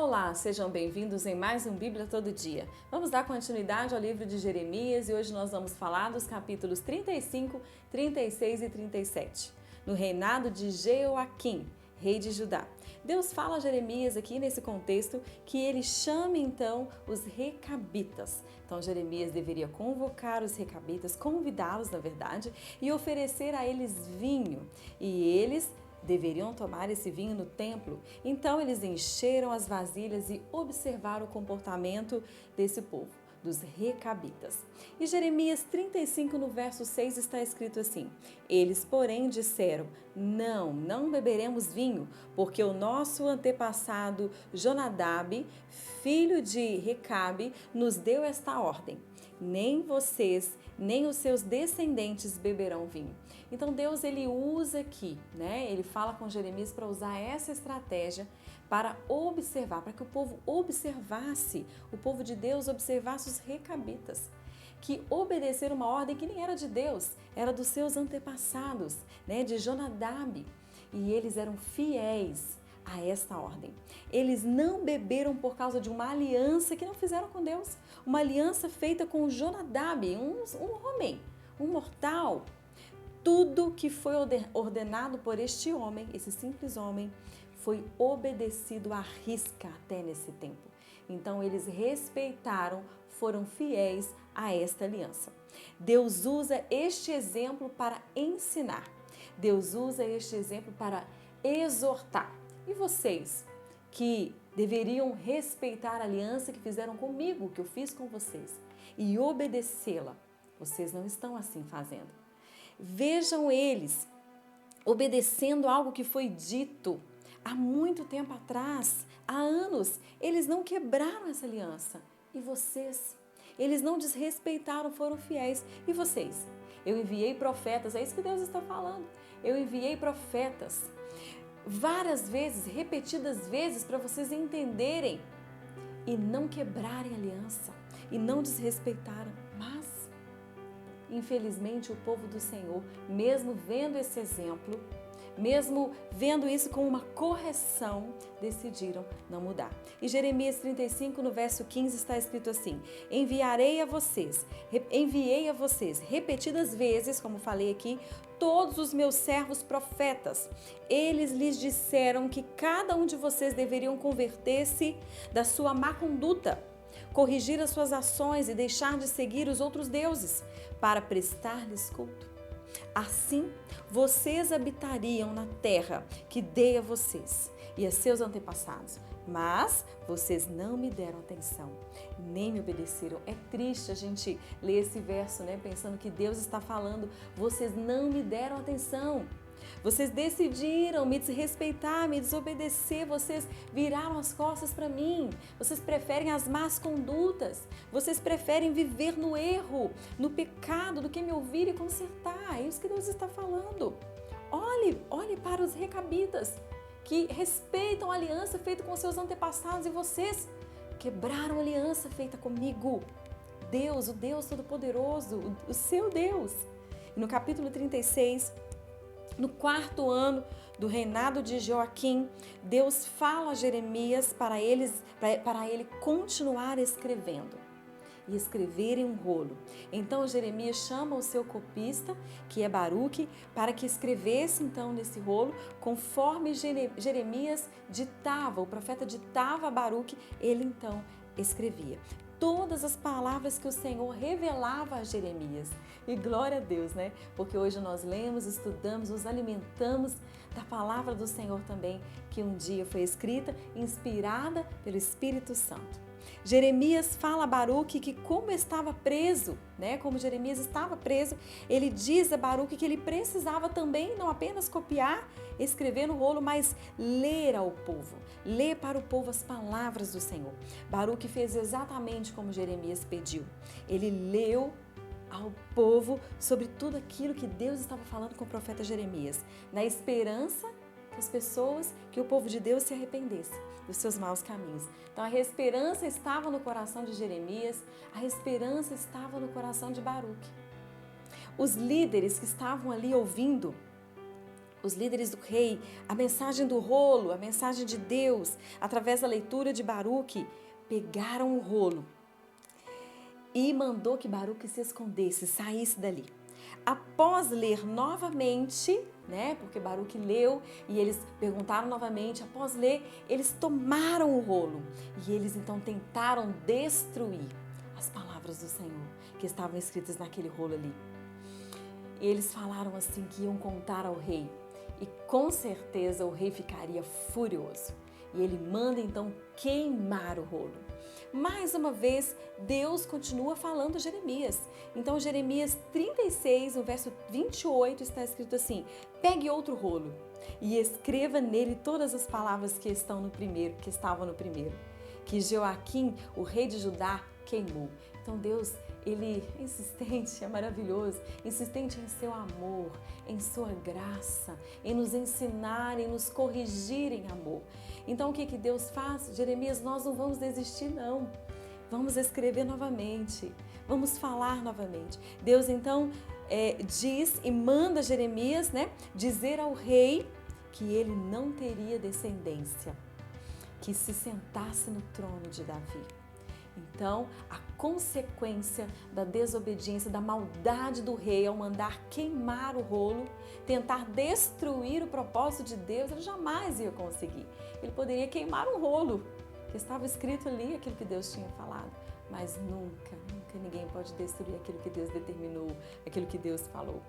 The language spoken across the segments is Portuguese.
Olá, sejam bem-vindos em mais um Bíblia Todo Dia. Vamos dar continuidade ao livro de Jeremias e hoje nós vamos falar dos capítulos 35, 36 e 37. No reinado de Jeoaquim, rei de Judá. Deus fala a Jeremias aqui nesse contexto que ele chame então os recabitas. Então Jeremias deveria convocar os recabitas, convidá-los na verdade, e oferecer a eles vinho. E eles deveriam tomar esse vinho no templo. Então eles encheram as vasilhas e observaram o comportamento desse povo, dos recabitas. E Jeremias 35, no verso 6, está escrito assim: Eles, porém, disseram: Não beberemos vinho, porque o nosso antepassado Jonadab, filho de Recabe, nos deu esta ordem: nem vocês, nem os seus descendentes beberão vinho. Então Deus ele usa aqui, né? Ele fala com Jeremias para usar essa estratégia para observar, para que o povo observasse, o povo de Deus observasse os recabitas, que obedeceram uma ordem que nem era de Deus, era dos seus antepassados, né? De Jonadab, e eles eram fiéis a esta ordem. Eles não beberam por causa de uma aliança que não fizeram com Deus, uma aliança feita com Jonadab, um homem, um mortal. Tudo que foi ordenado por este homem, esse simples homem, foi obedecido à risca até nesse tempo. Então eles respeitaram, foram fiéis a esta aliança. Deus usa este exemplo para ensinar. Deus usa este exemplo para exortar. E vocês que deveriam respeitar a aliança que fizeram comigo, que eu fiz com vocês, e obedecê-la, vocês não estão assim fazendo. Vejam eles obedecendo algo que foi dito há muito tempo atrás, há anos. Eles não quebraram essa aliança. E vocês? Eles não desrespeitaram, foram fiéis. E vocês? Eu enviei profetas, é isso que Deus está falando. Eu enviei profetas várias vezes, repetidas vezes, para vocês entenderem e não quebrarem a aliança e não desrespeitaram. Mas, infelizmente, o povo do Senhor, mesmo vendo esse exemplo, mesmo vendo isso como uma correção, decidiram não mudar. E Jeremias 35, no verso 15, está escrito assim: enviei a vocês, repetidas vezes, como falei aqui, todos os meus servos profetas. Eles lhes disseram que cada um de vocês deveriam converter-se da sua má conduta, corrigir as suas ações e deixar de seguir os outros deuses, para prestar-lhes culto. Assim, vocês habitariam na terra que dei a vocês e a seus antepassados. Mas vocês não me deram atenção, nem me obedeceram. É triste a gente ler esse verso, né? Pensando que Deus está falando, vocês não me deram atenção. Vocês decidiram me desrespeitar, me desobedecer, vocês viraram as costas para mim, vocês preferem as más condutas, vocês preferem viver no erro, no pecado, do que me ouvir e consertar. É isso que Deus está falando. Olhe para os recabitas, que respeitam a aliança feita com seus antepassados e vocês quebraram a aliança feita comigo. Deus, o Deus Todo-Poderoso, o seu Deus. E no capítulo 36, no 4º ano do reinado de Joaquim, Deus fala a Jeremias para ele continuar escrevendo e escrever em um rolo. Então Jeremias chama o seu copista, que é Baruque, para que escrevesse então nesse rolo, conforme Jeremias ditava, o profeta ditava a Baruque, ele então escrevia todas as palavras que o Senhor revelava a Jeremias. E glória a Deus, né? Porque hoje nós lemos, estudamos, nos alimentamos da palavra do Senhor também, que um dia foi escrita, inspirada pelo Espírito Santo. Jeremias fala a Baruque que como estava preso, né? Como Jeremias estava preso, ele diz a Baruque que ele precisava também não apenas copiar, escrever no rolo, mas ler ao povo, ler para o povo as palavras do Senhor. Baruque fez exatamente como Jeremias pediu. Ele leu ao povo sobre tudo aquilo que Deus estava falando com o profeta Jeremias, na esperança as pessoas, que o povo de Deus se arrependesse dos seus maus caminhos. Então a esperança estava no coração de Jeremias, a esperança estava no coração de Baruque. Os líderes que estavam ali ouvindo os líderes do rei, a mensagem do rolo, a mensagem de Deus, através da leitura de Baruque, pegaram o rolo e mandou que Baruque se escondesse, saísse dali. Após ler novamente, porque Baruque leu e eles perguntaram novamente, após ler, eles tomaram o rolo e eles então tentaram destruir as palavras do Senhor que estavam escritas naquele rolo ali. E eles falaram assim que iam contar ao rei e com certeza o rei ficaria furioso. E ele manda então queimar o rolo. Mais uma vez, Deus continua falando a Jeremias. Então, Jeremias 36, no verso 28, está escrito assim: pegue outro rolo e escreva nele todas as palavras que estavam no primeiro, que Joaquim, o rei de Judá, queimou. Então, Deus, ele é insistente, é maravilhoso, insistente em seu amor, em sua graça, em nos ensinar, em nos corrigir em amor. Então, o que Deus faz? Jeremias, nós não vamos desistir, não. Vamos escrever novamente, vamos falar novamente. Deus, então, diz e manda Jeremias, dizer ao rei que ele não teria descendência, que se sentasse no trono de Davi. Então, a consequência da desobediência, da maldade do rei ao mandar queimar o rolo, tentar destruir o propósito de Deus, ele jamais ia conseguir. Ele poderia queimar um rolo, que estava escrito ali, aquilo que Deus tinha falado, mas nunca ninguém pode destruir aquilo que Deus determinou, aquilo que Deus falou.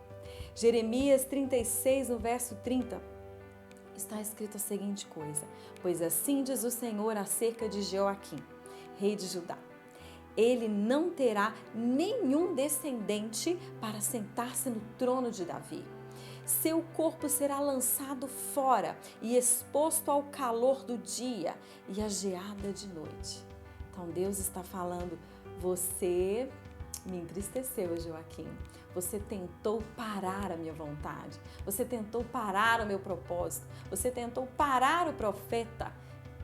Jeremias 36, no verso 30, está escrito a seguinte coisa: pois assim diz o Senhor acerca de Joaquim, rei de Judá: ele não terá nenhum descendente para sentar-se no trono de Davi. Seu corpo será lançado fora e exposto ao calor do dia e à geada de noite. Então Deus está falando: você me entristeceu, Joaquim. Você tentou parar a minha vontade. Você tentou parar o meu propósito. Você tentou parar o profeta,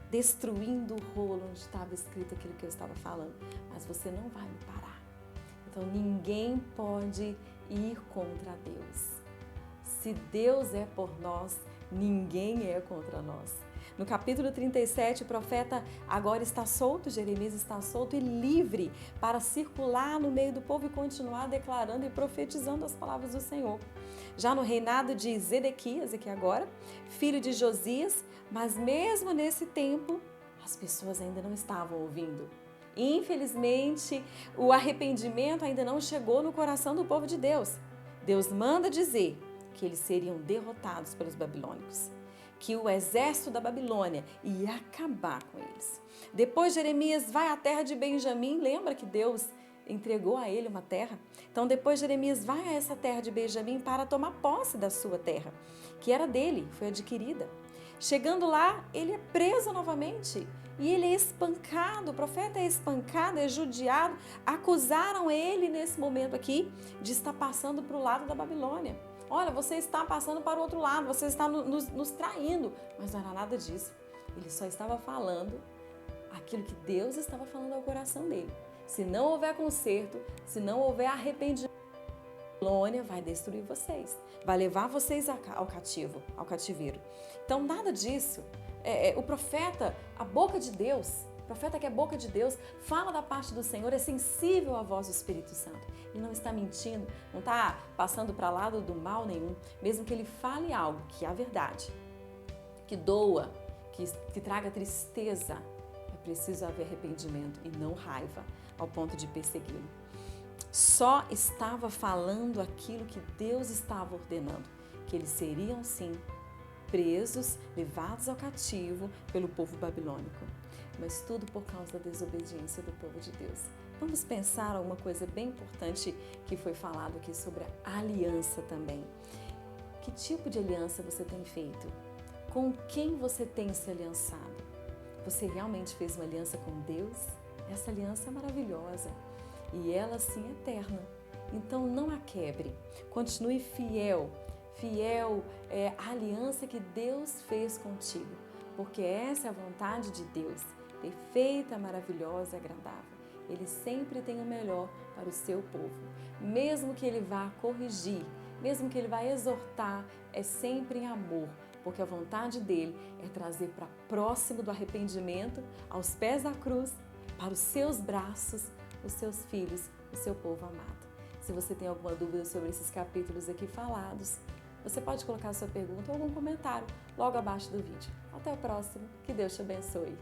destruindo o rolo onde estava escrito aquilo que eu estava falando. Mas você não vai me parar. Então ninguém pode ir contra Deus. Se Deus é por nós, ninguém é contra nós. No capítulo 37, o profeta agora está solto, Jeremias está solto e livre para circular no meio do povo e continuar declarando e profetizando as palavras do Senhor. Já no reinado de Zedequias, aqui agora, filho de Josias, mas mesmo nesse tempo, as pessoas ainda não estavam ouvindo. Infelizmente, o arrependimento ainda não chegou no coração do povo de Deus. Deus manda dizer que eles seriam derrotados pelos babilônicos, que o exército da Babilônia ia acabar com eles. Depois Jeremias vai à terra de Benjamim, lembra que Deus entregou a ele uma terra? Então depois Jeremias vai a essa terra de Benjamim para tomar posse da sua terra, que era dele, foi adquirida. Chegando lá, ele é preso novamente e ele é espancado, o profeta é espancado, é judiado. Acusaram ele nesse momento aqui de estar passando para o lado da Babilônia. Olha, você está passando para o outro lado, você está nos traindo. Mas não era nada disso. Ele só estava falando aquilo que Deus estava falando ao coração dele. Se não houver conserto, se não houver arrependimento, a Babilônia vai destruir vocês, vai levar vocês ao cativeiro. Então, nada disso. O profeta, a boca de Deus, o profeta que é a boca de Deus, fala da parte do Senhor, é sensível à voz do Espírito Santo. Ele não está mentindo, não está passando para lado do mal nenhum, mesmo que ele fale algo que é a verdade, que doa, que traga tristeza, é preciso haver arrependimento e não raiva, ao ponto de persegui-lo. Só estava falando aquilo que Deus estava ordenando, que eles seriam sim presos, levados ao cativo pelo povo babilônico, mas tudo por causa da desobediência do povo de Deus. Vamos pensar alguma coisa bem importante que foi falado aqui sobre a aliança também. Que tipo de aliança você tem feito? Com quem você tem se aliançado? Você realmente fez uma aliança com Deus? Essa aliança é maravilhosa e ela sim é eterna. Então não a quebre, continue fiel à aliança que Deus fez contigo, porque essa é a vontade de Deus, perfeita, maravilhosa e agradável. Ele sempre tem o melhor para o seu povo. Mesmo que ele vá corrigir, mesmo que ele vai exortar, é sempre em amor, porque a vontade dele é trazer para próximo do arrependimento, aos pés da cruz, para os seus braços, os seus filhos, o seu povo amado. Se você tem alguma dúvida sobre esses capítulos aqui falados, você pode colocar sua pergunta ou algum comentário logo abaixo do vídeo. Até o próximo, que Deus te abençoe.